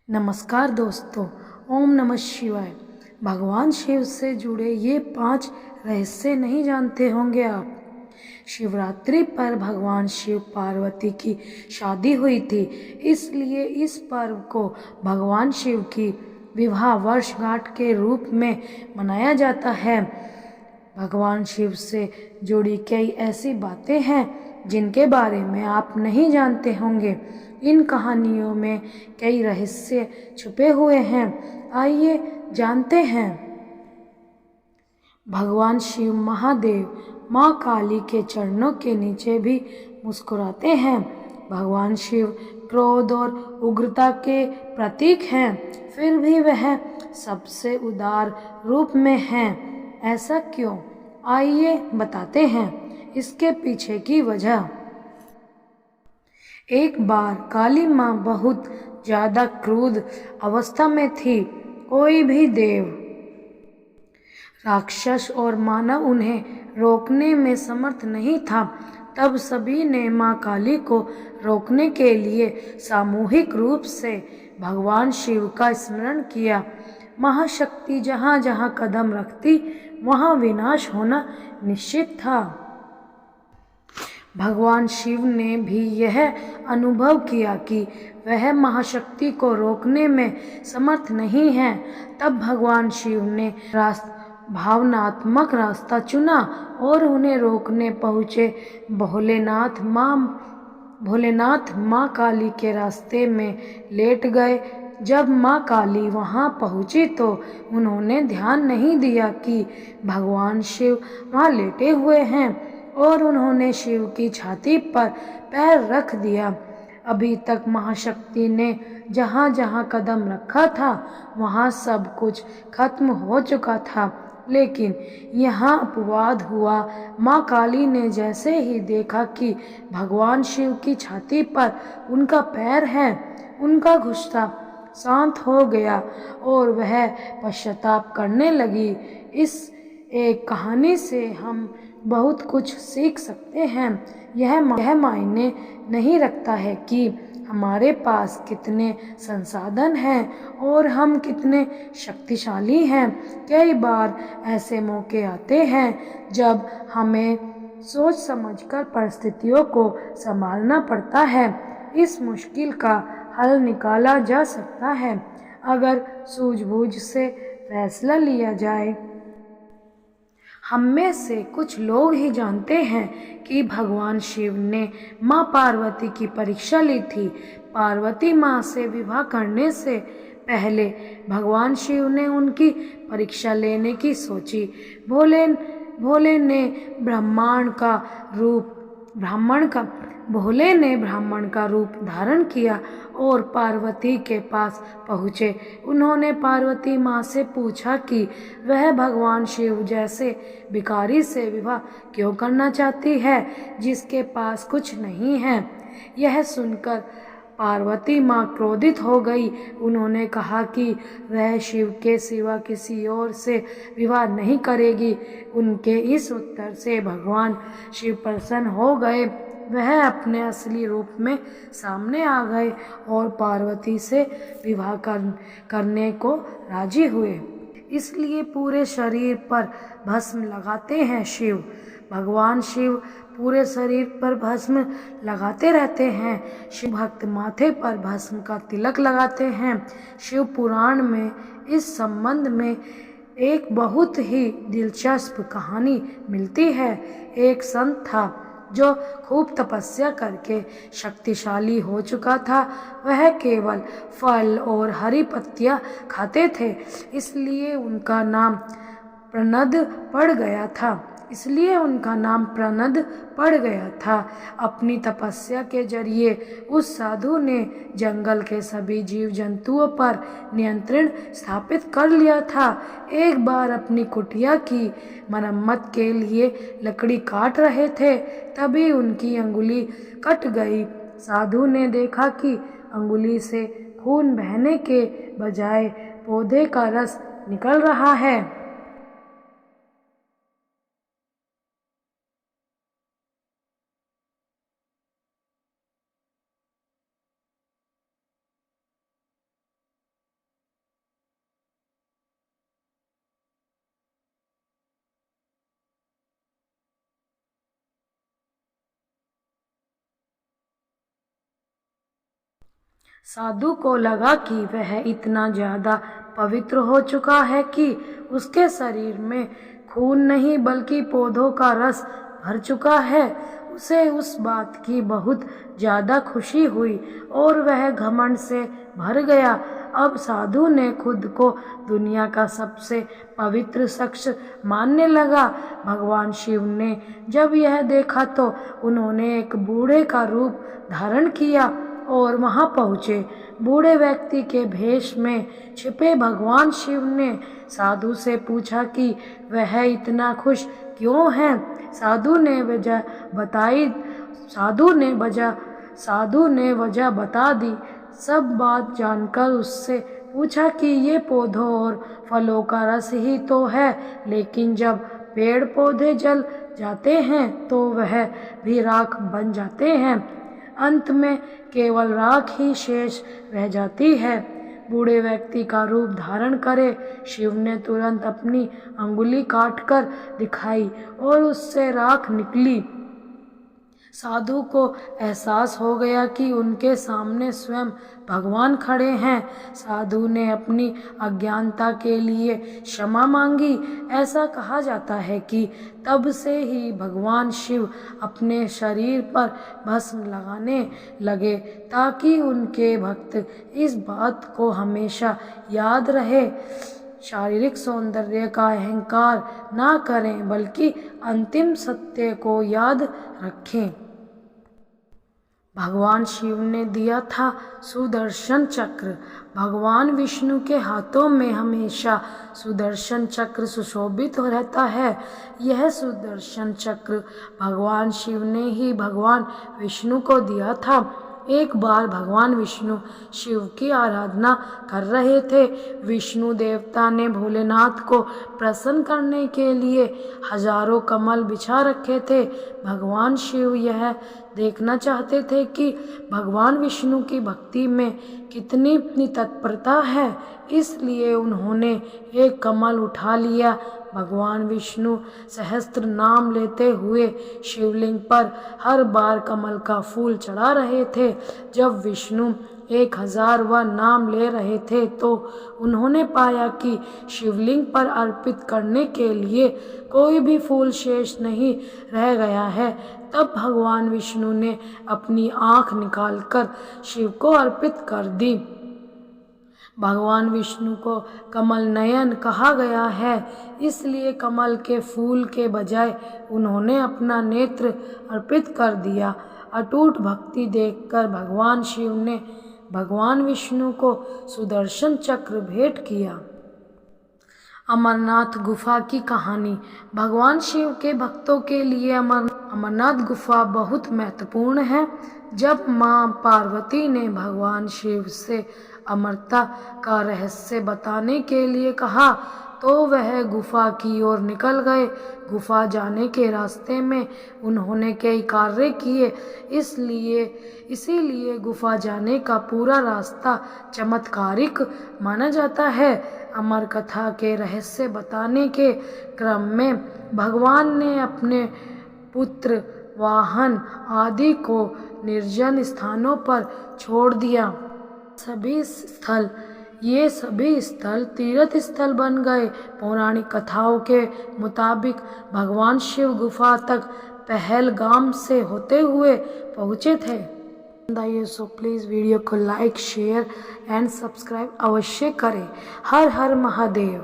नमस्कार दोस्तों। ओम नमः शिवाय। भगवान शिव से जुड़े ये 5 रहस्य नहीं जानते होंगे आप। शिवरात्रि पर भगवान शिव पार्वती की शादी हुई थी, इसलिए इस पर्व को भगवान शिव की विवाह वर्षगांठ के रूप में मनाया जाता है। भगवान शिव से जुड़ी कई ऐसी बातें हैं जिनके बारे में आप नहीं जानते होंगे। इन कहानियों में कई रहस्य छुपे हुए हैं, आइए जानते हैं। भगवान शिव महादेव माँ काली के चरणों के नीचे भी मुस्कुराते हैं। भगवान शिव क्रोध और उग्रता के प्रतीक हैं, फिर भी वह सबसे उदार रूप में हैं। ऐसा क्यों? आइए बताते हैं इसके पीछे की वजह। एक बार काली माँ बहुत ज्यादा क्रोध अवस्था में थी। कोई भी देव, राक्षस और मानव उन्हें रोकने में समर्थ नहीं था। तब सभी ने माँ काली को रोकने के लिए सामूहिक रूप से भगवान शिव का स्मरण किया। महाशक्ति जहाँ जहाँ कदम रखती वहाँ विनाश होना निश्चित था। भगवान शिव ने भी यह अनुभव किया कि वह महाशक्ति को रोकने में समर्थ नहीं है। तब भगवान शिव ने भावनात्मक रास्ता चुना और उन्हें रोकने पहुँचे। भोलेनाथ माँ काली के रास्ते में लेट गए। जब माँ काली वहाँ पहुँची तो उन्होंने ध्यान नहीं दिया कि भगवान शिव वहाँ लेटे हुए हैं और उन्होंने शिव की छाती पर पैर रख दिया। अभी तक महाशक्ति ने जहाँ जहाँ कदम रखा था वहाँ सब कुछ खत्म हो चुका था, लेकिन यहाँ अपवाद हुआ। माँ काली ने जैसे ही देखा कि भगवान शिव की छाती पर उनका पैर है, उनका गुस्सा शांत हो गया और वह पश्चाताप करने लगी। इस एक कहानी से हम बहुत कुछ सीख सकते हैं। यह मायने नहीं रखता है कि हमारे पास कितने संसाधन हैं और हम कितने शक्तिशाली हैं। कई बार ऐसे मौके आते हैं जब हमें सोच समझकर परिस्थितियों को संभालना पड़ता है। इस मुश्किल का हल निकाला जा सकता है अगर सूझबूझ से फैसला लिया जाए। हम में से कुछ लोग ही जानते हैं कि भगवान शिव ने माँ पार्वती की परीक्षा ली थी। पार्वती माँ से विवाह करने से पहले भगवान शिव ने उनकी परीक्षा लेने की सोची। भोले ने ब्राह्मण का रूप धारण किया और पार्वती के पास पहुँचे। उन्होंने पार्वती माँ से पूछा कि वह भगवान शिव जैसे भिखारी से विवाह क्यों करना चाहती है जिसके पास कुछ नहीं है। यह सुनकर पार्वती माँ क्रोधित हो गई। उन्होंने कहा कि वह शिव के सिवा किसी और से विवाह नहीं करेगी। उनके इस उत्तर से भगवान शिव प्रसन्न हो गए। वह अपने असली रूप में सामने आ गए और पार्वती से विवाह करने को राजी हुए। इसलिए पूरे शरीर पर भस्म लगाते हैं शिव। भगवान शिव पूरे शरीर पर भस्म लगाते रहते हैं। शिव भक्त माथे पर भस्म का तिलक लगाते हैं। शिव पुराण में इस संबंध में एक बहुत ही दिलचस्प कहानी मिलती है। एक संत था जो खूब तपस्या करके शक्तिशाली हो चुका था। वह केवल फल और हरी पत्तियां खाते थे, इसलिए उनका नाम प्रणद पड़ गया था। अपनी तपस्या के जरिए उस साधु ने जंगल के सभी जीव जंतुओं पर नियंत्रण स्थापित कर लिया था। एक बार अपनी कुटिया की मरम्मत के लिए लकड़ी काट रहे थे, तभी उनकी अंगुली कट गई। साधु ने देखा कि अंगुली से खून बहने के बजाय पौधे का रस निकल रहा है। साधु को लगा कि वह इतना ज्यादा पवित्र हो चुका है कि उसके शरीर में खून नहीं बल्कि पौधों का रस भर चुका है। उसे उस बात की बहुत ज्यादा खुशी हुई और वह घमंड से भर गया। अब साधु ने खुद को दुनिया का सबसे पवित्र शख्स मानने लगा। भगवान शिव ने जब यह देखा तो उन्होंने एक बूढ़े का रूप धारण किया और वहां पहुँचे। बूढ़े व्यक्ति के भेष में छिपे भगवान शिव ने साधु से पूछा कि वह इतना खुश क्यों है। साधु ने वजह बता दी। सब बात जानकर उससे पूछा कि ये पौधों और फलों का रस ही तो है, लेकिन जब पेड़ पौधे जल जाते हैं तो वह भी राख बन जाते हैं। अंत में केवल राख ही शेष रह जाती है। बूढ़े व्यक्ति का रूप धारण करे शिव ने तुरंत अपनी अंगुली काटकर दिखाई और उससे राख निकली। साधु को एहसास हो गया कि उनके सामने स्वयं भगवान खड़े हैं। साधु ने अपनी अज्ञानता के लिए क्षमा मांगी। ऐसा कहा जाता है कि तब से ही भगवान शिव अपने शरीर पर भस्म लगाने लगे ताकि उनके भक्त इस बात को हमेशा याद रहे, शारीरिक सौंदर्य का अहंकार ना करें बल्कि अंतिम सत्य को याद रखें। भगवान शिव ने दिया था सुदर्शन चक्र। भगवान विष्णु के हाथों में हमेशा सुदर्शन चक्र सुशोभित रहता है। यह सुदर्शन चक्र भगवान शिव ने ही भगवान विष्णु को दिया था। एक बार भगवान विष्णु शिव की आराधना कर रहे थे। विष्णु देवता ने भोलेनाथ को प्रसन्न करने के लिए हजारों कमल बिछा रखे थे। भगवान शिव यह देखना चाहते थे कि भगवान विष्णु की भक्ति में कितनी तत्परता है, इसलिए उन्होंने एक कमल उठा लिया। भगवान विष्णु सहस्त्र नाम लेते हुए शिवलिंग पर हर बार कमल का फूल चढ़ा रहे थे। जब विष्णु 1000वां नाम ले रहे थे तो उन्होंने पाया कि शिवलिंग पर अर्पित करने के लिए कोई भी फूल शेष नहीं रह गया है। तब भगवान विष्णु ने अपनी आंख निकालकर शिव को अर्पित कर दी। भगवान विष्णु को कमल नयन कहा गया है, इसलिए कमल के फूल के बजाय उन्होंने अपना नेत्र अर्पित कर दिया। अटूट भक्ति देखकर भगवान शिव ने भगवान विष्णु को सुदर्शन चक्र भेंट किया। अमरनाथ गुफा की कहानी। भगवान शिव के भक्तों के लिए अमरनाथ गुफा बहुत महत्वपूर्ण है। जब मां पार्वती ने भगवान शिव से अमरता का रहस्य बताने के लिए कहा तो वह गुफा की ओर निकल गए। गुफा जाने के रास्ते में उन्होंने कई कार्य किए, इसीलिए गुफा जाने का पूरा रास्ता चमत्कारिक माना जाता है। अमर कथा के रहस्य बताने के क्रम में भगवान ने अपने पुत्र, वाहन आदि को निर्जन स्थानों पर छोड़ दिया। ये सभी स्थल तीर्थ स्थल बन गए। पौराणिक कथाओं के मुताबिक भगवान शिव गुफा तक पहलगाम से होते हुए पहुँचे थे। सो प्लीज़ वीडियो को लाइक, शेयर एंड सब्सक्राइब अवश्य करें। हर हर महादेव।